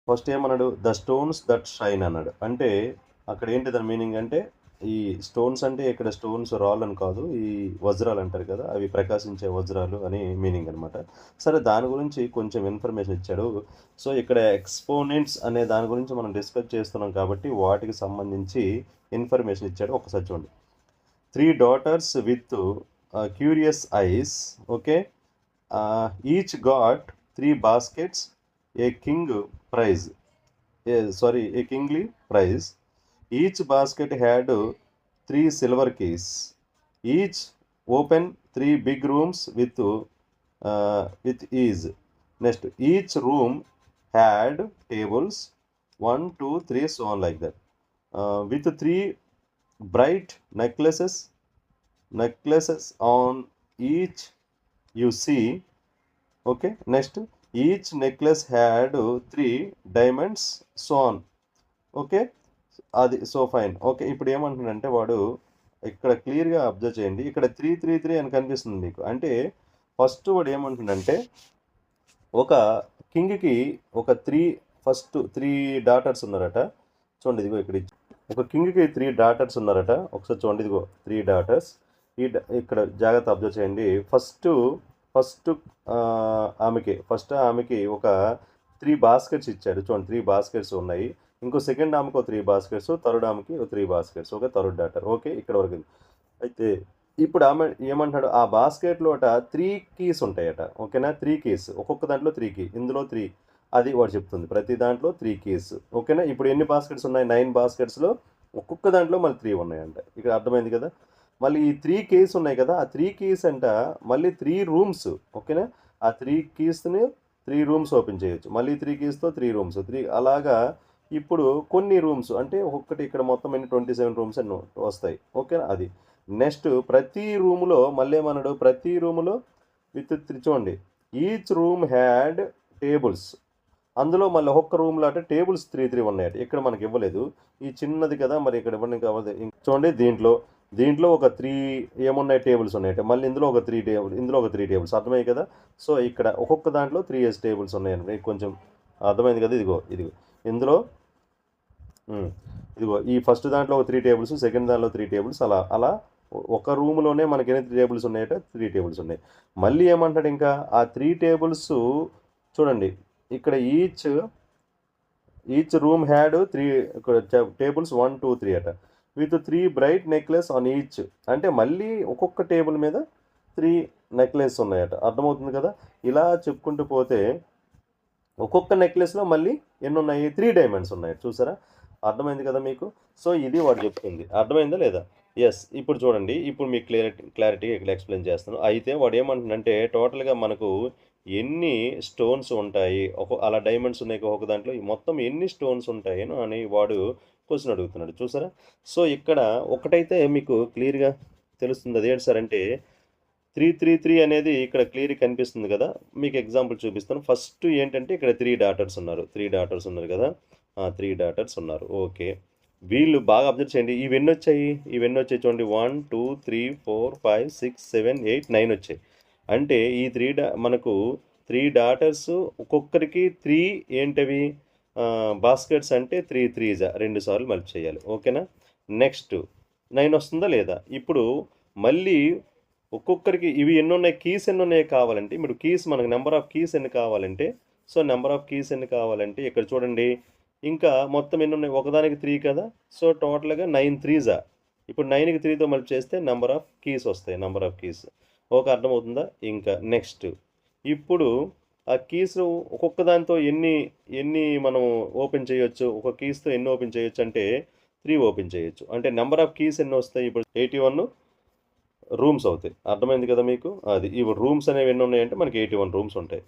First ఏమన్నాడు, the stones that shine అన్నాడు. అంటే అక్కడ ఏంటి దాని మీనింగ్ అంటే, ఈ స్టోన్స్ అంటే ఇక్కడ స్టోన్స్ రాళ్ళని కాదు, ఈ వజ్రాలు అంటారు కదా, అవి ప్రకాశించే వజ్రాలు అని మీనింగ్ అనమాట. సరే, దాని గురించి కొంచెం ఇన్ఫర్మేషన్ ఇచ్చాడు. సో ఇక్కడ ఎక్స్పోనెంట్స్ అనే దాని గురించి మనం డిస్కస్ చేస్తున్నాం కాబట్టి వాటికి సంబంధించి ఇన్ఫర్మేషన్ ఇచ్చాడు. ఒకసారి చూడండి. 3 daughters with curious eyes, okay, each got 3 baskets, a king prize, a kingly prize. Each basket had 3 silver keys. Each open 3 big rooms with ease. Next, each room had tables 1, 2, 3, so on like that, with 3 bright necklaces on each, you see. Okay, next, each necklace had 3 diamonds, so on. Okay, అది so fine. Okay, ఇప్పుడు ఏమంటున్నాడంటే వాడు ఇక్కడ క్లియర్గా observe చేయండి. ఇక్కడ 333 అని కనిపిస్తుంది మీకు. అంటే ఫస్ట్ వాడు ఏమంటున్నాడంటే, ఒక కింగ్కి ఒక ఫస్ట్ 3 డాటర్స్ ఉన్నారట. చూడండి, ఇదిగో ఇక్కడ ఒక కింగ్కి 3 డాటర్స్ ఉన్నారట. ఒకసారి చూడండి, ఇదిగో 3 డాటర్స్. ఇక్కడ జాగ్రత్త అబ్జర్వ్ చేయండి. ఫస్ట్ ఆమెకి ఒక 3 బాస్కెట్స్ ఇచ్చాడు. చూడండి, 3 బాస్కెట్స్ ఉన్నాయి. ఇంకో సెకండ్ ఆమెకు 3 బాస్కెట్స్, థర్డ్ ఆమెకి 3 baskets. Okay, third daughter. Okay, ఇక్కడ వరకు. అయితే ఇప్పుడు ఆమె ఏమంటాడు, ఆ బాస్కెట్లో 3 కీస్ ఉంటాయట. ఓకేనా, 3 కీస్, ఒక్కొక్క దాంట్లో 3 కీ, ఇందులో 3, అది వాడు చెప్తుంది. ప్రతి దాంట్లో 3 కీస్. ఓకేనా, ఇప్పుడు ఎన్ని బాస్కెట్స్ ఉన్నాయి? 9 బాస్కెట్స్లో ఒక్కొక్క దాంట్లో మళ్ళీ 3 ఉన్నాయంట. ఇక్కడ అర్థమైంది కదా. మళ్ళీ ఈ 3 కీస్ ఉన్నాయి కదా, ఆ 3 కీస్ అంట మళ్ళీ 3 రూమ్స్. ఓకేనా, ఆ 3 కీస్ని 3 రూమ్స్ ఓపెన్ చేయొచ్చు. మళ్ళీ 3 కీస్తో 3 రూమ్స్, 3 అలాగా. ఇప్పుడు కొన్ని రూమ్స్ అంటే ఒక్కొక్కటి ఇక్కడ మొత్తం ఎన్ని 27 రూమ్స్ అని వస్తాయి. ఓకేనా, అది. నెక్స్ట్ ప్రతి రూమ్లో మళ్ళీ ఏమన్నాడు, ప్రతి రూమ్లో విత్ 3. చూడండి, ఈచ్ రూమ్ హ్యాడ్ టేబుల్స్. అందులో మళ్ళీ ఒక్కొక్క రూమ్లో అంటే టేబుల్స్ 3 ఉన్నాయట. ఇక్కడ మనకి ఇవ్వలేదు, ఈ చిన్నది కదా, మరి ఇక్కడ ఇవ్వడానికి కావాలి. చూడండి, దీంట్లో ఒక 3 ఏమున్నాయి, టేబుల్స్ ఉన్నాయట. మళ్ళీ ఇందులో ఒక 3 టేబుల్, ఇందులో ఒక 3 టేబుల్స్. అర్థమయ్యి కదా. సో ఇక్కడ ఒక్కొక్క దాంట్లో 3 టేబుల్స్ ఉన్నాయండి. కొంచెం అర్థమైంది కదా. ఇదిగో ఇందులో ఇదిగో ఈ ఫస్ట్ దాంట్లో ఒక 3 టేబుల్స్, సెకండ్ దాంట్లో 3 టేబుల్స్, అలా ఒక రూమ్లోనే మనకి ఎన్ని టేబుల్స్ ఉన్నాయట, 3 టేబుల్స్ ఉన్నాయి. మళ్ళీ ఏమంటాడు ఇంకా, ఆ 3 టేబుల్స్ చూడండి, ఇక్కడ ఈచ్ రూమ్ హ్యాడ్ 3 టేబుల్స్ 1, 2, 3 అట, with 3 bright necklace on each. అంటే మళ్ళీ ఒక్కొక్క టేబుల్ మీద 3 నెక్లెస్ ఉన్నాయట. అర్థమవుతుంది కదా. ఇలా చెప్పుకుంటూ పోతే ఒక్కొక్క నెక్లెస్లో మళ్ళీ ఎన్ని ఉన్నాయి, 3 డైమండ్స్ ఉన్నాయి. చూసారా, అర్థమైంది కదా మీకు. సో ఇది వాడు చెప్తుంది. అర్థమైందా లేదా? ఎస్. ఇప్పుడు చూడండి, ఇప్పుడు మీకు క్లారిటీగా ఇక్కడ ఎక్స్ప్లెయిన్ చేస్తాను. అయితే వాడు ఏమంటుందంటే, టోటల్గా మనకు ఎన్ని స్టోన్స్ ఉంటాయి, అలా డైమండ్స్ ఉన్నాయి ఒక దాంట్లో, మొత్తం ఎన్ని స్టోన్స్ ఉంటాయి అని వాడు క్వశ్చన్ అడుగుతున్నాడు. చూసారా. సో ఇక్కడ ఒకటైతే మీకు క్లియర్గా తెలుస్తుంది. అదేంటి సార్ అంటే, 333 అనేది ఇక్కడ క్లియర్ కనిపిస్తుంది కదా. మీకు ఎగ్జాంపుల్ చూపిస్తాను. ఫస్ట్ ఏంటంటే ఇక్కడ 3 డాటర్స్ ఉన్నారు. 3 డాటర్స్ ఉన్నారు కదా, 3 డాటర్స్ ఉన్నారు. ఓకే, వీళ్ళు బాగా అబ్జర్వ్ చేయండి. ఇవన్నీ వచ్చాయి చూడండి. 1, 2, 3, 4, 5, 6, 7, 8, 9 వచ్చాయి. అంటే ఈ మనకు 3 డాటర్స్, ఒక్కొక్కరికి 3 ఏంటవి బాస్కెట్స్. అంటే 3 3 2 సార్లు మల్టి చేయాలి. ఓకేనా. నెక్స్ట్ 9 వస్తుందా లేదా? ఇప్పుడు మళ్ళీ ఒక్కొక్కరికి ఇవి ఎన్ని ఉన్నాయి, కీస్ ఎన్ని ఉన్నాయి కావాలంటే, ఇప్పుడు కీస్ మనకు నెంబర్ ఆఫ్ కీస్ ఎన్ని కావాలంటే, సో నెంబర్ ఆఫ్ కీస్ ఎన్ని కావాలంటే ఇక్కడ చూడండి, ఇంకా మొత్తం ఎన్ని ఉన్నాయి, ఒకదానికి 3 కదా. సో టోటల్గా 9 3 ఇప్పుడు 9కి 3తో మళ్ళీ చేస్తే నెంబర్ ఆఫ్ కీస్ వస్తాయి. Number of keys. ఓకే, అర్థమవుతుందా. ఇంకా నెక్స్ట్, ఇప్పుడు ఆ కీస్ ఒక్కొక్క దాంతో ఎన్ని మనం ఓపెన్ చేయొచ్చు, ఒక కీస్తో ఎన్ని ఓపెన్ చేయొచ్చు అంటే 3 ఓపెన్ చేయొచ్చు. అంటే నెంబర్ ఆఫ్ కీస్ ఎన్ని వస్తాయి, ఇప్పుడు 81 రూమ్స్ అవుతాయి. అర్థమైంది కదా మీకు. అది ఇప్పుడు రూమ్స్ అనేవి ఎన్ని ఉన్నాయంటే మనకి 81 రూమ్స్ ఉంటాయి.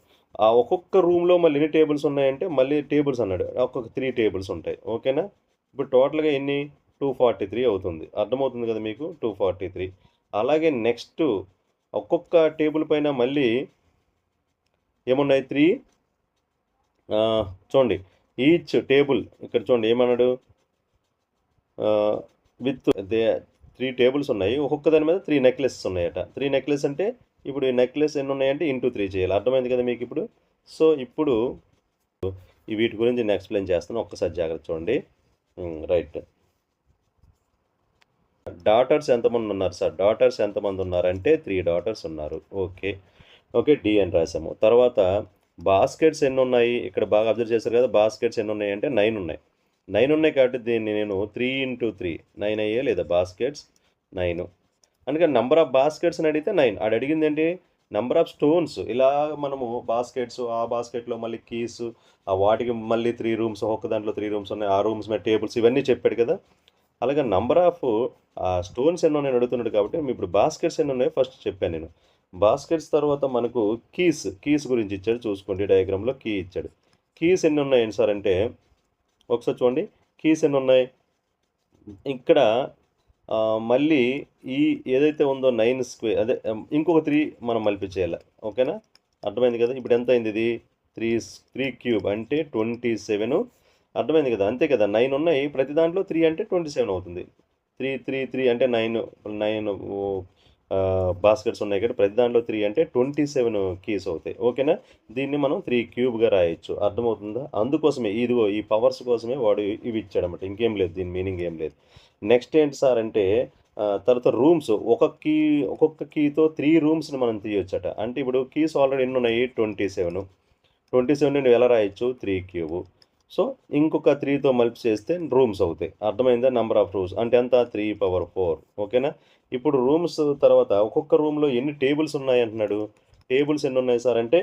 ఆ ఒక్కొక్క రూమ్లో మళ్ళీ ఎన్ని టేబుల్స్ ఉన్నాయంటే, మళ్ళీ టేబుల్స్ అన్నాడు, ఒక్కొక్క 3 టేబుల్స్ ఉంటాయి. ఓకేనా. ఇప్పుడు టోటల్గా ఎన్ని, 243 అవుతుంది. అర్థమవుతుంది కదా మీకు, 243. అలాగే నెక్స్ట్ ఒక్కొక్క టేబుల్ పైన మళ్ళీ ఏమున్నాయి, 3. చూడండి, ఈచ్ టేబుల్ ఇక్కడ చూడండి ఏమన్నాడు, విత్ 3 టేబుల్స్ ఉన్నాయి. ఒక్కొక్క దాని మీద 3 నెక్లెసెస్ ఉన్నాయట. 3 నెక్లెస్ అంటే ఇప్పుడు ఈ నెక్లెస్ ఎన్ని ఉన్నాయంటే ఇంటూ 3 చేయాలి. అర్థమైంది కదా మీకు ఇప్పుడు. సో ఇప్పుడు వీటి గురించి నేను ఎక్స్ప్లెయిన్ చేస్తాను, ఒక్కసారి జాగ్రత్త చూడండి. రైట్. డాటర్స్ ఎంతమంది ఉన్నారు సార్? డాటర్స్ ఎంతమంది ఉన్నారంటే 3 డాటర్స్ ఉన్నారు. ఓకే, ఓకే, డి అని రాసాము. తర్వాత బాస్కెట్స్ ఎన్ని ఉన్నాయి? ఇక్కడ బాగా అబ్జర్వ్ చేశారు కదా, బాస్కెట్స్ ఎన్ని ఉన్నాయి అంటే 9 ఉన్నాయి. 9 ఉన్నాయి కాబట్టి దీన్ని నేను 3 × 3 9 అయ్యే లేదా బాస్కెట్స్ 9. అందుకని నెంబర్ ఆఫ్ బాస్కెట్స్ అని అడిగితే 9. ఆడు అడిగింది ఏంటి? Number of stones. ఇలా మనము బాస్కెట్స్, ఆ బాస్కెట్లో మళ్ళీ కీస్, ఆ వాటికి మళ్ళీ 3 రూమ్స్, ఒక్క దాంట్లో 3 రూమ్స్ ఉన్నాయి, ఆ రూమ్స్ మీద టేబుల్స్, ఇవన్నీ చెప్పాడు కదా. అలాగే నంబర్ ఆఫ్ స్టోన్స్ ఎన్నో నేను అడుగుతున్నాడు కాబట్టి ఇప్పుడు బాస్కెట్స్ ఎన్ని ఉన్నాయో ఫస్ట్ చెప్పాను నేను. బాస్కెట్స్ తర్వాత మనకు కీస్ గురించి ఇచ్చాడు. చూసుకోండి, డయాగ్రామ్లో కీ ఇచ్చాడు. కీస్ ఎన్ని ఉన్నాయి సార్ అంటే ఒకసారి చూడండి, కీస్ ఎన్ని ఉన్నాయి ఇక్కడ. మళ్ళీ ఈ ఏదైతే ఉందో 9 స్క్వేర్, అదే ఇంకొక 3 మనం మల్టిప్లై చేయాలి. ఓకేనా, అర్థమైంది కదా. ఇప్పుడు ఎంత అయింది? ఇది 3 క్యూబ్ అంటే 27. అర్థమైంది కదా, అంతే కదా. 9 ఉన్నాయి, ప్రతి దాంట్లో 3 అంటే 27 అవుతుంది. 3 అంటే 9 బాస్కెట్స్ ఉన్నాయి కదా, ప్రతి దాంట్లో 3 అంటే 27 కీస్ అవుతాయి. ఓకేనా, దీన్ని మనం 3 క్యూబ్గా రాయొచ్చు. అర్థమవుతుందా? అందుకోసమే ఇదిగో ఈ పవర్స్ కోసమే వాడు ఇవి ఇచ్చాడన్నమాట, ఇంకేం లేదు, దీని మీనింగ్ ఏం లేదు. నెక్స్ట్ ఏంటి సార్ అంటే తర్వాత రూమ్స్. ఒక్కొక్క కీతో 3 రూమ్స్ని మనం తీయొచ్చట. అంటే ఇప్పుడు కీస్ ఆల్రెడీ ఎన్ని ఉన్నాయి? 27 నువ్వు ఎలా రాయొచ్చు? 3 క్యూబ్. సో ఇంకొక 3తో మల్టిప్లై చేస్తే రూమ్స్ అవుతాయి. అర్థమైందా? నెంబర్ ఆఫ్ రూమ్స్ అంటే ఎంత? 3/4. ఓకేనా. ఇప్పుడు రూమ్స్ తర్వాత ఒక్కొక్క రూమ్లో ఎన్ని టేబుల్స్ ఉన్నాయి అంటున్నాడు. టేబుల్స్ ఎన్ని ఉన్నాయి సార్ అంటే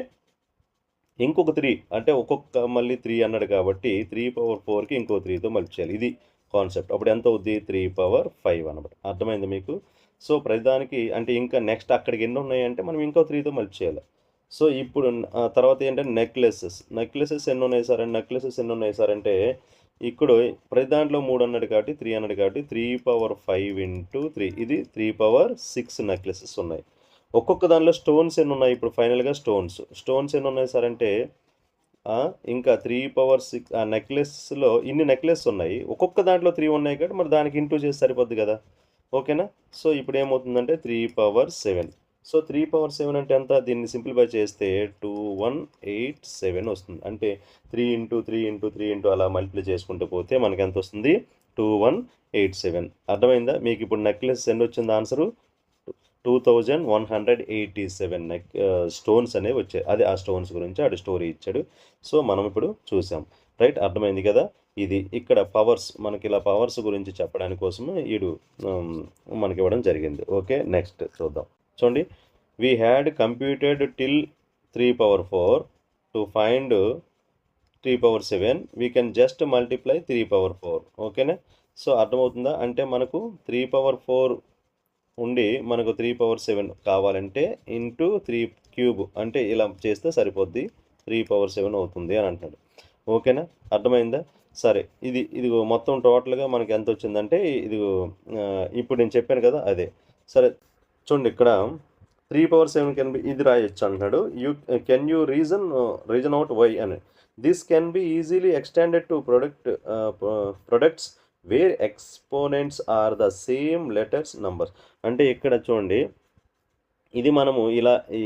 ఇంకొక 3, అంటే ఒక్కొక్క మళ్ళీ 3 అన్నాడు కాబట్టి 3/4కి ఇంకో 3తో మల్టిప్లై చేయాలి. ఇది కాన్సెప్ట్. అప్పుడు ఎంత అవుద్ది? 3/5 అనమాట. అర్థమైంది మీకు? సో ప్రతిదానికి అంటే ఇంకా నెక్స్ట్ అక్కడికి ఎన్ని ఉన్నాయంటే మనం ఇంకో 3తో మల్టిప్లై చేయాలి. సో ఇప్పుడు తర్వాత ఏంటంటే నెక్లెసెస్ ఎన్ని ఉన్నాయి సార్ అంటే ఇక్కడ ప్రతి దాంట్లో 3 అన్నాడు కాబట్టి 3 అన్నాడు కాబట్టి 3/5 × 3, ఇది 3/6 నెక్లెసెస్ ఉన్నాయి. ఒక్కొక్క దానిలో స్టోన్స్ ఎన్ని ఉన్నాయి? ఇప్పుడు ఫైనల్గా స్టోన్స్ ఎన్ని ఉన్నాయి సార్ అంటే ఇంకా 3/6 ఆ నెక్లెస్లో ఇన్ని నెక్లెస్ ఉన్నాయి. ఒక్కొక్క దాంట్లో 3 ఉన్నాయి కాబట్టి మరి దానికి ఇంటూ చేసి సరిపోద్ది కదా. ఓకేనా. సో ఇప్పుడు ఏమవుతుందంటే 3/7. సో 3/7 అంటే ఎంత? దీన్ని సింప్లిఫై చేస్తే 2187 వస్తుంది. అంటే 3 × 3 × 3 అలా మల్టిప్లై చేసుకుంటూ పోతే మనకి ఎంత వస్తుంది? 2187. అర్థమైందా మీకు? ఇప్పుడు నెక్లెస్ ఎన్ని వచ్చింది ఆన్సరు? 2187 స్టోన్స్ అనేవి వచ్చాయి. అదే ఆ స్టోన్స్ గురించి ఆడు స్టోరీ ఇచ్చాడు. సో మనం ఇప్పుడు చూసాం. రైట్, అర్థమైంది కదా. ఇది ఇక్కడ పవర్స్, మనకి ఇలా పవర్స్ గురించి చెప్పడానికి కోసము వీడు మనకి ఇవ్వడం జరిగింది. ఓకే, నెక్స్ట్ చూద్దాం. చూడండి, we had computed till 3/4 to find 3/7. We can just multiply 3/4. ఓకేనా. సో అర్థమవుతుందా? అంటే మనకు 3/4 ఉండి మనకు 3/7 కావాలంటే ఇంటూ 3 క్యూబ్ అంటే ఇలా చేస్తే సరిపోద్ది, 3/7 అవుతుంది అని అంటున్నాడు. ఓకేనా, అర్థమైందా? సరే, ఇది మొత్తం టోటల్గా మనకి ఎంత వచ్చిందంటే ఇది ఇప్పుడు నేను చెప్పాను కదా అదే. సరే చూడండి, ఇక్కడ 3/7 కెన్ బి ఇది రాయొచ్చు అంటున్నాడు. Can you reason out why అని. This can be easily extended to products where exponents are the same letters numbers. అంటే ఇక్కడ చూడండి, ఇది మనము ఇలా ఈ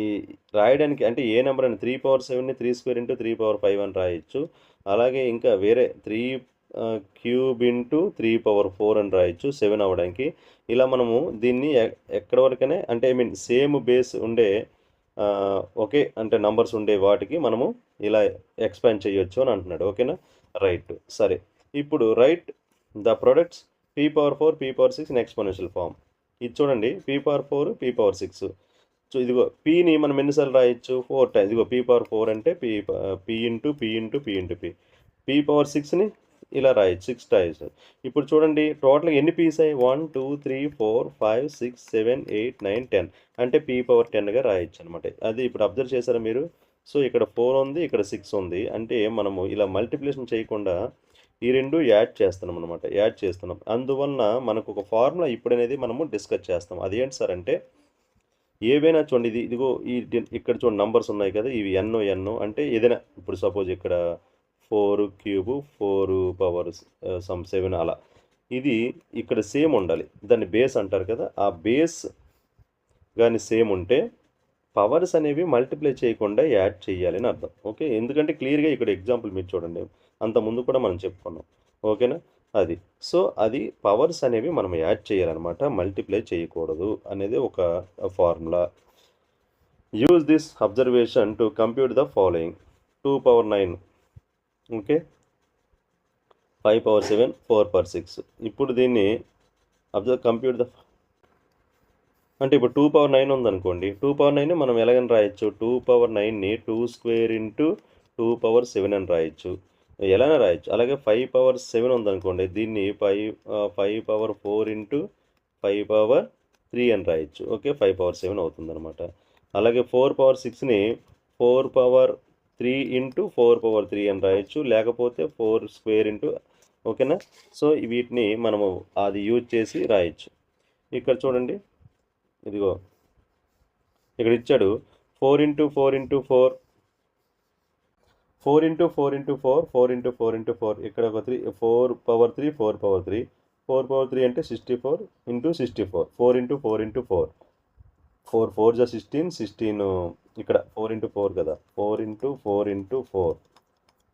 రాయడానికి అంటే ఏ నెంబర్ అని 3/7ని 3² × 3/5 అని రాయొచ్చు. అలాగే ఇంకా వేరే 3 క్యూబ్ × 3/4 అని రాయొచ్చు 7 అవ్వడానికి. ఇలా మనము దీన్ని ఎక్కడి వరకనే అంటే సేమ్ బేస్ ఉండే ఓకే అంటే నంబర్స్ ఉండే వాటికి మనము ఇలా ఎక్స్పాండ్ చేయొచ్చు అని అంటున్నాడు. ఓకేనా, రైట్. సరే, ఇప్పుడు right the products p/4 p/6 in exponential form. ఇది చూడండి, p/4 p/6. సో ఇదిగో పీని మనం ఎన్నిసార్లు రాయొచ్చు? 4 టైమ్స్. ఇదిగో p/4 అంటే p × p. p/6ని ఇలా రాయొచ్చు 6 టైమ్స్. ఇప్పుడు చూడండి టోటల్గా ఎన్ని పీస్ అయ్యాయి? 1 2 3 4 5 6 7 8 9 10 అంటే p/10గా రాయొచ్చు అనమాట. అది ఇప్పుడు అబ్జర్వ్ చేశారా మీరు? సో ఇక్కడ 4 ఉంది, ఇక్కడ 6 ఉంది. అంటే మనము ఇలా మల్టిప్లికేషన్ చేయకుండా ఈ రెండు యాడ్ చేస్తున్నాం. అందువలన మనకు ఒక ఫార్ములా ఇప్పుడు అనేది మనము డిస్కస్ చేస్తాం. అది ఏంటి సార్ అంటే ఏవైనా చూడండి, ఇదిగో ఇక్కడ చూడండి నంబర్స్ ఉన్నాయి కదా, ఇవి ఎన్ అంటే ఏదైనా ఇప్పుడు సపోజ్ ఇక్కడ 4 క్యూబ్ 4/7 అలా ఇది ఇక్కడ సేమ్ ఉండాలి. దాన్ని బేస్ అంటారు కదా, ఆ బేస్ కానీ సేమ్ ఉంటే పవర్స్ అనేవి మల్టిప్లై చేయకుండా యాడ్ చేయాలి అని అర్థం. ఓకే. ఎందుకంటే క్లియర్‌గా ఇక్కడ ఎగ్జాంపుల్ మీరు చూడండి. అంతకుముందు కూడా మనం చెప్పుకున్నాం. ఓకేనా? అది. సో, అది పవర్స్ అనేవి మనం యాడ్ చేయాలనమాట. మల్టిప్లై చేయకూడదు అనేది ఒక formula. Use this observation to compute the following. 2 power 9 okay. 5 power 7 4 power 6. ఇప్పుడు దీన్ని కంప్యూట్ ద అంటే ఇప్పుడు 2 పవర్ 9 ఉందనుకోండి. 2 పవర్ 9 మనం ఎలాగని రాయొచ్చు? 2 పవర్ 9ని 2 స్క్వేర్ ఇంటూ 2 పవర్ 7 అని రాయొచ్చు. ఎలాగైనా రాయొచ్చు. అలాగే 5 పవర్ 7 ఉందనుకోండి. దీన్ని 5 పవర్ 4 ఇంటూ 5 పవర్ 3 అని రాయొచ్చు. ఓకే. 5 పవర్ 7 అవుతుందన్నమాట. అలాగే 4 పవర్ 6ని 4 పవర్ 3 ఇంటూ 4 పవర్ 3 అని రాయొచ్చు. లేకపోతే 4 స్క్వేర్ ఇంటూ ఓకేనా. సో వీటిని మనము అది యూజ్ చేసి రాయొచ్చు. ఇక్కడ చూడండి, ఇదిగో ఇక్కడ ఇచ్చాడు 4 into 4 into 4 4 into 4 into 4 4 into 4 into 4 ఇక్కడ ఒక 4 పవర్ 3 4 పవర్ 3 4 పవర్ 3 అంటే 64 ఇంటూ 64 4 ఇంటూ 4 ఇంటూ 4 4 4 జా 16 16 ఇక్కడ 4 ఇంటూ 4 కదా 4 ఇంటూ 4 ఇంటూ 4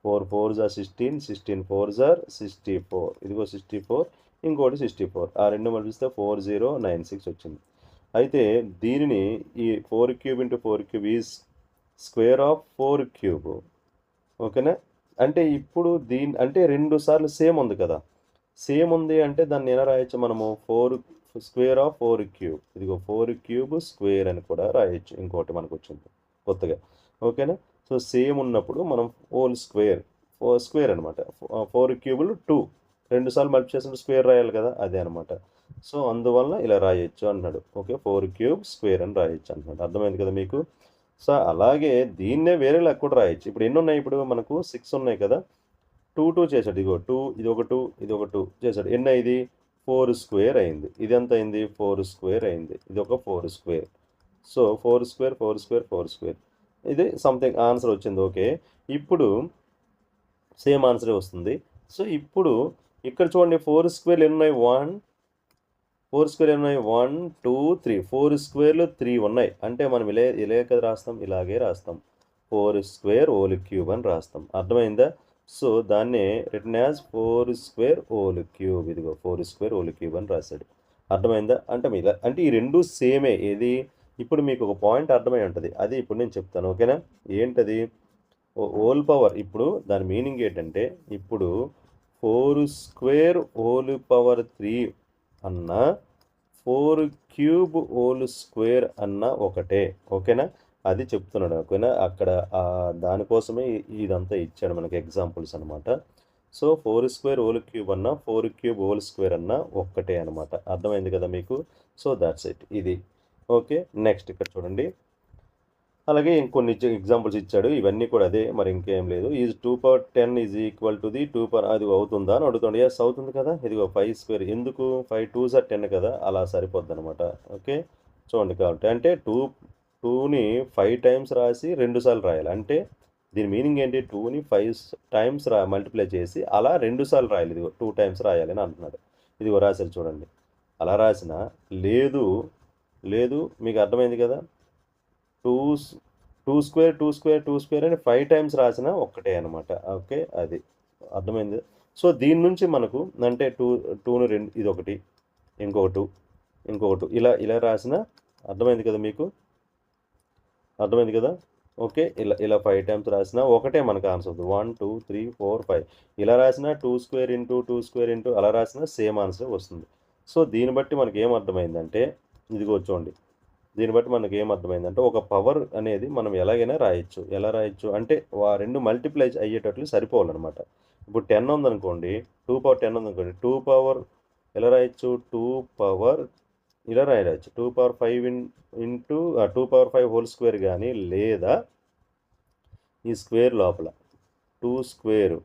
4 4 జా 16 16 4 జా 64 ఇదిగో 64 ఇంకోటి 64 ఆ రెండు మళ్ళిస్తే 4096 వచ్చింది. అయితే దీనిని ఈ 4 cube into 4 cube is square of 4 cube. ఓకేనా. అంటే ఇప్పుడు అంటే 2 సార్లు సేమ్ ఉంది కదా. సేమ్ ఉంది అంటే దాన్ని ఎలా రాయొచ్చు మనము? 4 స్క్వేర్ ఆఫ్ 4 క్యూబ్. ఇదిగో 4 క్యూబ్ స్క్వేర్ అని కూడా రాయొచ్చు. ఇంకోటి మనకు వచ్చింది కొత్తగా. ఓకేనా. సో సేమ్ ఉన్నప్పుడు మనం హోల్ స్క్వేర్ స్క్వేర్ అనమాట. 4 క్యూబులు 2 2 సార్లు మల్టిప్లై చేసినప్పుడు స్క్వేర్ రాయాలి కదా, అదే అనమాట. సో అందువల్ల ఇలా రాయొచ్చు అన్నాడు. ఓకే. 4 క్యూబ్ స్క్వేర్ అని రాయొచ్చు అంటున్నాడు. అర్థమైంది కదా మీకు. సో అలాగే దీన్నే వేరేలా కూడా రాయొచ్చు. ఇప్పుడు ఎన్ని ఉన్నాయి? ఇప్పుడు మనకు 6 ఉన్నాయి కదా. 2 2 చేశాడు. ఇదిగో 2 ఇది ఒక 2 ఇది ఒక 2 చేశాడు. ఎన్ని అయింది? 4 స్క్వేర్ అయింది. ఇది ఎంత అయింది? 4 స్క్వేర్ అయింది. ఇది ఒక 4 square. So 4 square 4 square 4 square ఇది సంథింగ్ ఆన్సర్ వచ్చింది. ఓకే. ఇప్పుడు సేమ్ ఆన్సరే వస్తుంది. సో ఇప్పుడు ఇక్కడ చూడండి 4 స్క్వేర్లు ఎన్ని ఉన్నాయి? 4 స్క్వేర్ ఉన్నాయి 1 2 3 4 స్క్వేర్లు 3 ఉన్నాయి. అంటే మనం ఇలా కదా రాస్తాం, ఇలాగే రాస్తాం. 4 స్క్వేర్ హోల్ క్యూబ్ అని రాస్తాం. అర్థమైందా? సో దాన్ని return as 4 square whole cube. ఇదిగో 4 స్క్వేర్ హోల్ క్యూబ్ అని రాశాడు. అర్థమైందా? అంటే ఈ రెండు సేమే. ఏది? ఇప్పుడు మీకు ఒక పాయింట్ అర్థమై ఉంటుంది. అది ఇప్పుడు నేను చెప్తాను. ఓకేనా. ఏంటది? Whole power. ఇప్పుడు దాని మీనింగ్ ఏంటంటే ఇప్పుడు 4 స్క్వేర్ హోల్ పవర్ 3 అన్న 4 క్యూబ్ హోల్ స్క్వేర్ అన్న ఒకటే. ఓకేనా. అది చెప్తున్నాడు. ఓకేనా. అక్కడ దానికోసమే ఇదంతా ఇచ్చాడు మనకి ఎగ్జాంపుల్స్ అనమాట. సో 4 స్క్వేర్ హోల్ క్యూబ్ అన్న 4 క్యూబ్ హోల్ స్క్వేర్ అన్న ఒక్కటే అనమాట. అర్థమైంది కదా మీకు. So that's it. ఇది ఓకే. నెక్స్ట్ ఇక్కడ చూడండి. అలాగే ఇంకొన్ని ఎగ్జాంపుల్స్ ఇచ్చాడు. ఇవన్నీ కూడా అదే, మరి ఇంకేం లేదు. Is 2 power 10 is equal to the 2 power అది అవుతుందా అని అడుగుతుంది. ఎస్ అవుతుంది కదా. ఇదిగో 5 స్క్వేర్. ఎందుకు? 5 2 సార్ 10 కదా, అలా సరిపోద్ది అనమాట. ఓకే. చూడండి కాబట్టి అంటే 2ని 5 టైమ్స్ రాసి 2 సార్లు రాయాలి. అంటే దీని మీనింగ్ ఏంటి? 2ని 5 టైమ్స్ మల్టిప్లై చేసి అలా 2 సార్లు రాయాలి. ఇదిగో 2 టైమ్స్ రాయాలి అని అంటున్నాడు. ఇదిగో రాశారు చూడండి. అలా రాసిన లేదు మీకు అర్థమైంది కదా. 2 స్క్వేర్ 2 స్క్వేర్ 2 స్క్వేర్ అని 5 టైమ్స్ రాసిన ఒక్కటే అనమాట. ఓకే. అది అర్థమైంది. సో దీని నుంచి మనకు అంటే 2ను 2 ఇది ఒకటి ఇంకొకటి ఇలా రాసిన అర్థమైంది కదా మీకు. అర్థమైంది కదా. ఓకే. ఇలా 5 టైమ్స్ రాసిన ఒకటే మనకు ఆన్సర్ అవుతుంది. 1 2 3 4 5 ఇలా రాసిన 2 స్క్వేర్ ఇంటూ 2 స్క్వేర్ ఇంటూ అలా రాసిన సేమ్ ఆన్సర్ వస్తుంది. సో దీన్ని బట్టి మనకి ఏమర్థమైందంటే ఇదిగో చూడండి. దీన్ని బట్టి మనకి ఏమర్థమైందంటే ఒక పవర్ అనేది మనం ఎలాగైనా రాయొచ్చు. ఎలా రాయొచ్చు అంటే ఆ రెండు మల్టిప్లై అయ్యేటట్లు సరిపోవాలన్నమాట. ఇప్పుడు 10 ఉందనుకోండి, 2 పవర్ 10 ఉందనుకోండి, 2 పవర్ ఎలా రాయొచ్చు? 2 పవర్ ఇలా రాయవచ్చు. 2 power 5 into 2 power 5 whole square కానీ, లేదా ఈ స్క్వేర్ లోపల 2 స్క్వేర్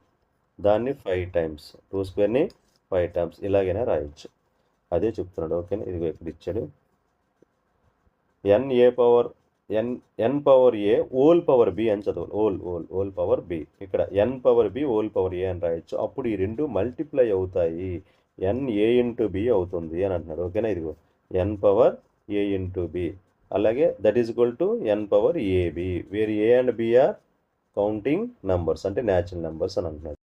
దాన్ని 5 టైమ్స్ 2 స్క్వేర్ని 5 టైమ్స్ ఇలాగైనా రాయొచ్చు. అదే చెప్తున్నాడు. ఓకేనా. ఇది ఇక్కడ ఇచ్చాడు. n power a whole power b అని చదవాలి. Whole power b. ఇక్కడ n power b whole power a అని రాయొచ్చు. అప్పుడు ఈ రెండు మల్టిప్లై అవుతాయి. n a ఇంటూ బి అవుతుంది అని అంటున్నాడు. ఓకేనా. ఇదిగో n power a into b. అలాగే that is equal to n power ab, where a and b are counting numbers అంటే న్యాచురల్ నెంబర్స్ అని అంటున్నాడు.